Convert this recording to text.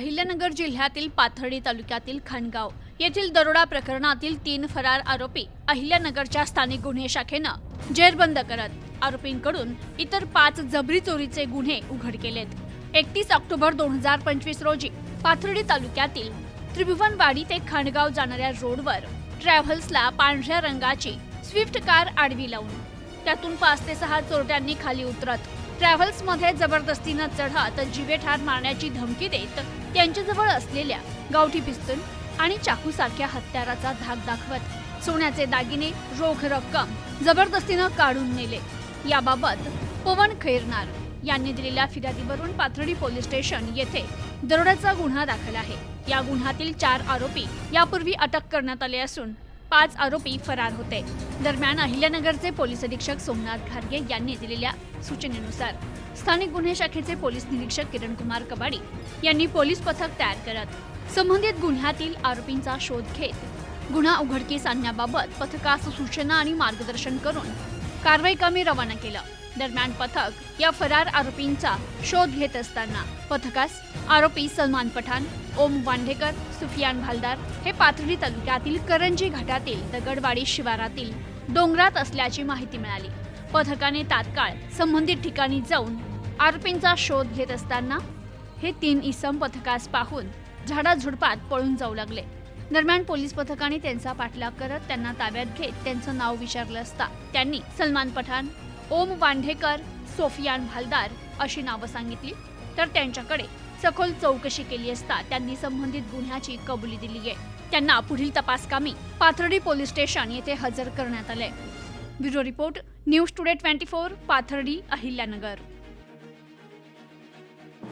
अहिल्यानगर जिल्ह्यातील पाथर्डी तालुक्यातील खानगाव येथील दरोडा प्रकरणातील 3 फरार आरोपी अहिल्यानगरच्या स्थानिक गुन्हे शाखेनं जेरबंद करत आरोपींकडून इतर 5 जबरी चोरीचे गुन्हे उघड केलेत। 31 ऑक्टोबर 2025 रोजी पाथर्डी तालुक्यातील त्रिभुवनवाडी ते खानगाव जाणाऱ्या रोडवर ट्रॅव्हल्सला पांढऱ्या रंगाची स्विफ्ट कार आडवी लावून त्यातून 5 ते 6 चोरट्यांनी खाली उतरत ट्रॅव्हल्समध्ये जबरदस्तीनं चढत जीवेठार मारण्याची धमकी देत त्यांच्याजवळ असलेल्या गावठी पिस्तूल आणि चाकूसारख्या हत्याराचा धाक दाखवत सोन्याचे दागिने रोख रक्कम जबरदस्तीनं काढून नेले। याबाबत पवन खैरनार यांनी दिलेल्या फिर्यादीवरून पाथर्डी पोलीस स्टेशन येथे दरोड्याचा गुन्हा दाखल आहे। या गुन्ह्यातील 4 आरोपी यापूर्वी अटक करण्यात आले असून 5 आरोपी फरार होते। दरम्यान अहिल्यानगरचे पोलीस अधीक्षक सोमनाथ घारगे यांनी दिलेल्या सूचनेनुसार स्थानिक गुन्हे शाखेचे पोलीस निरीक्षक किरण कुमार कबाडी यांनी पोलीस पथक तयार करत संबंधित गुन्ह्यातील आरोपींचा शोध घेत गुन्हा उघडकीस आणण्याबाबत पथकास सूचना आणि मार्गदर्शन करून कारवाई कामी रवाना केलं। दरम्यान पथक या फरार आरोपींचा शोध घेत असताना पथकास आरोपी सलमान पठाण, ओम वांढेकर, सुफियान भालदार हे पाथर्डी तालुक्यातील करंजी घाटातील दगडवाडी शिवारातील डोंगरात असल्याची माहिती मिळाली। पथकाने तात्काळ संबंधित ठिकाणी जाऊन आरोपींचा शोध घेत असताना हे 3 इसम पथकास पाहून झाडाझुडपात पळून जाऊ लागले। दरम्यान पोलीस पथकाने त्यांचा पाठलाग करत त्यांना ताब्यात घेत त्यांचं नाव विचारलं असता त्यांनी सलमान पठाण, ओम वांढेकर, सोफियान भालदार अशी नावं सांगितली। तर त्यांच्याकडे सखोल चौकशी केली असता त्यांनी संबंधित गुन्ह्याची कबुली दिली आहे। त्यांना पुढील तपासकामी पाथर्डी पोलीस स्टेशन येथे हजर करण्यात आले। Bureau report, news today 24, Pathardi, Ahilyanagar.